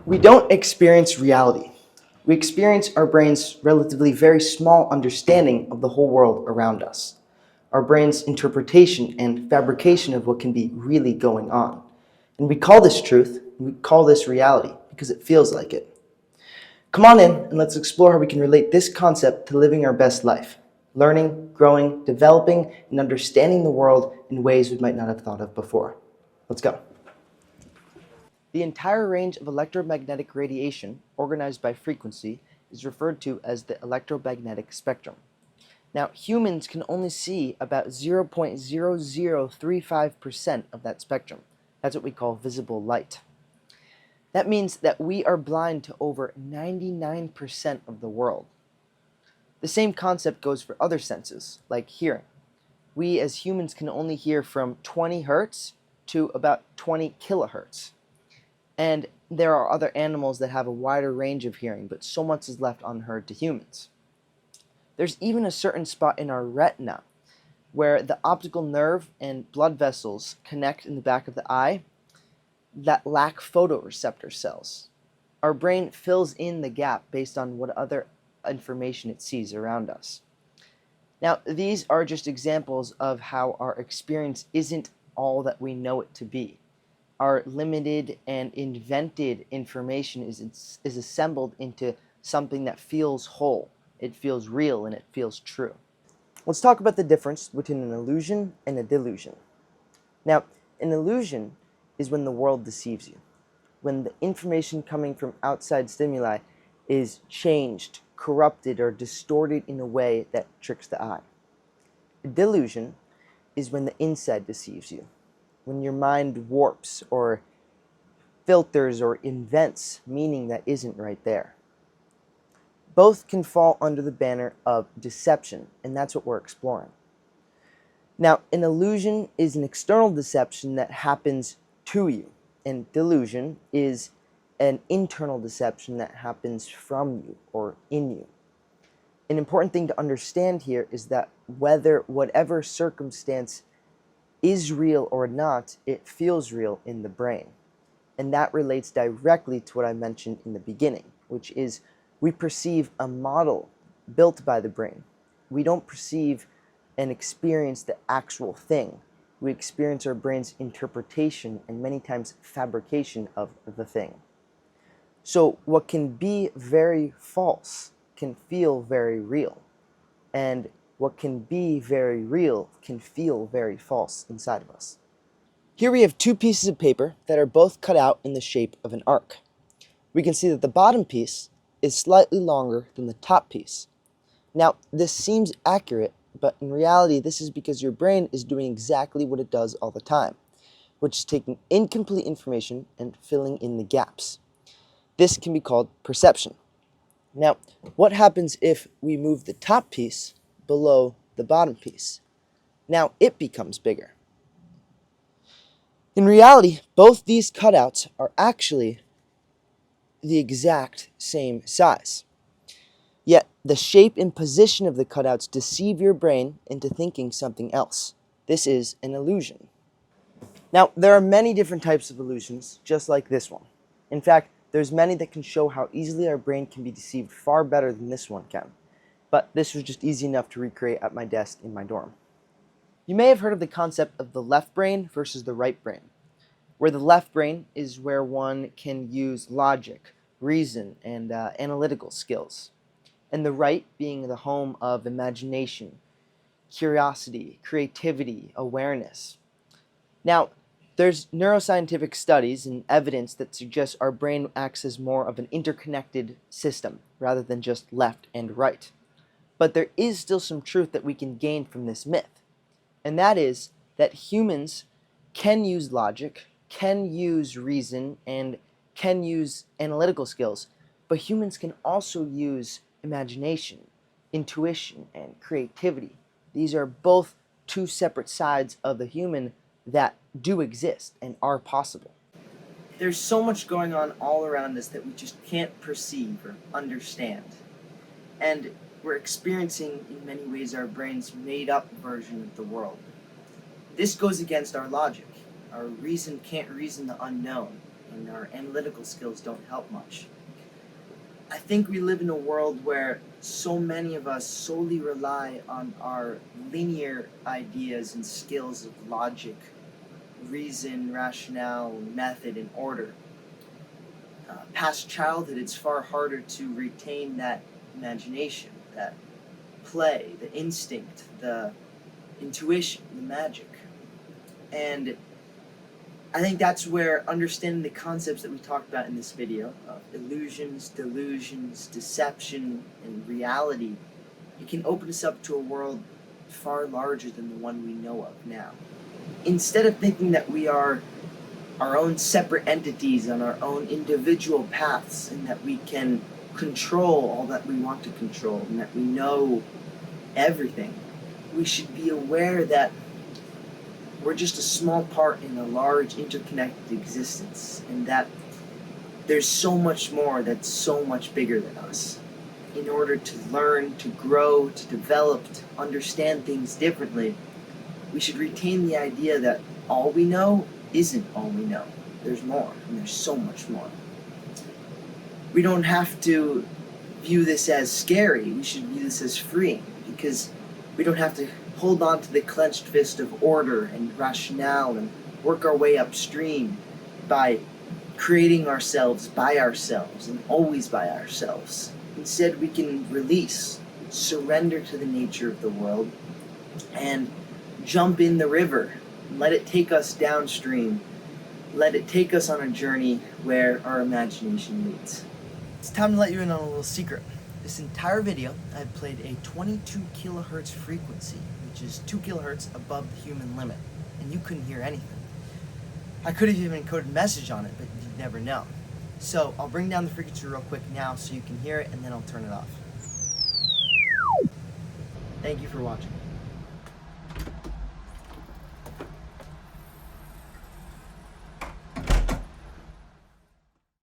We don't experience reality. We experience our brain's relatively very small understanding of the whole world around us, our brain's interpretation and fabrication of what can be really going on. And we call this truth, we call this reality, because it feels like it. Come on in and let's explore how we can relate this concept to living our best life, learning, growing, developing, and understanding the world in ways we might not have thought of before. Let's go. The entire range of electromagnetic radiation, organized by frequency, is referred to as the electromagnetic spectrum. Now, humans can only see about 0.0035% of that spectrum. That's what we call visible light. That means that we are blind to over 99% of the world. The same concept goes for other senses, like hearing. We as humans can only hear from 20 hertz to about 20 kilohertz. And there are other animals that have a wider range of hearing, but so much is left unheard to humans. There's even a certain spot in our retina where the optical nerve and blood vessels connect in the back of the eye that lack photoreceptor cells. Our brain fills in the gap based on what other information it sees around us. Now, these are just examples of how our experience isn't all that we know it to be. Our limited and invented information is assembled into something that feels whole, it feels real, and it feels true. Let's talk about the difference between an illusion and a delusion. Now, an illusion is when the world deceives you, when the information coming from outside stimuli is changed, corrupted, or distorted in a way that tricks the eye. A delusion is when the inside deceives you, when your mind warps or filters or invents meaning that isn't right there. Both can fall under the banner of deception, and that's what we're exploring. Now, an illusion is an external deception that happens to you, and delusion is an internal deception that happens from you or in you. An important thing to understand here is that whatever circumstance is real or not, it feels real in the brain. And that relates directly to what I mentioned in the beginning, which is we perceive a model built by the brain. We don't perceive and experience the actual thing. We experience our brain's interpretation and many times fabrication of the thing. So what can be very false can feel very real. And what can be very real can feel very false inside of us. Here we have two pieces of paper that are both cut out in the shape of an arc. We can see that the bottom piece is slightly longer than the top piece. Now, this seems accurate, but in reality, this is because your brain is doing exactly what it does all the time, which is taking incomplete information and filling in the gaps. This can be called perception. Now, what happens if we move the top piece below the bottom piece? Now it becomes bigger. In reality, both these cutouts are actually the exact same size. Yet, the shape and position of the cutouts deceive your brain into thinking something else. This is an illusion. Now, there are many different types of illusions, just like this one. In fact, there's many that can show how easily our brain can be deceived far better than this one can. But this was just easy enough to recreate at my desk in my dorm. You may have heard of the concept of the left brain versus the right brain, where the left brain is where one can use logic, reason, and analytical skills, and the right being the home of imagination, curiosity, creativity, awareness. Now, there's neuroscientific studies and evidence that suggests our brain acts as more of an interconnected system rather than just left and right. But there is still some truth that we can gain from this myth, and that is that humans can use logic, can use reason, and can use analytical skills, but humans can also use imagination, intuition, and creativity. These are both two separate sides of the human that do exist and are possible. There's so much going on all around us that we just can't perceive or understand. And we're experiencing, in many ways, our brain's made-up version of the world. This goes against our logic. Our reason can't reason the unknown. and our analytical skills don't help much. I think we live in a world where so many of us solely rely on our linear ideas and skills of logic, reason, rationale, method, and order. Past childhood, it's far harder to retain that imagination, that play, the instinct, the intuition, the magic. And I think that's where understanding the concepts that we talked about in this video of illusions, delusions, deception, and reality, it can open us up to a world far larger than the one we know of now. Instead of thinking that we are our own separate entities on our own individual paths and that we can control all that we want to control and that we know everything, we should be aware that we're just a small part in a large interconnected existence, and that there's so much more that's so much bigger than us. In order to learn, to grow, to develop, to understand things differently, we should retain the idea that all we know isn't all we know. There's more, and there's so much more. We don't have to view this as scary, we should view this as freeing, because we don't have to hold on to the clenched fist of order and rationale and work our way upstream by creating ourselves by ourselves and always by ourselves. Instead, we can release, surrender to the nature of the world, and jump in the river. Let it take us downstream. Let it take us on a journey where our imagination leads. It's time to let you in on a little secret. This entire video, I've played a 22 kilohertz frequency, which is 2 kilohertz above the human limit, and you couldn't hear anything. I could have even encoded a message on it, but you'd never know. So I'll bring down the frequency real quick now so you can hear it, and then I'll turn it off. Thank you for watching.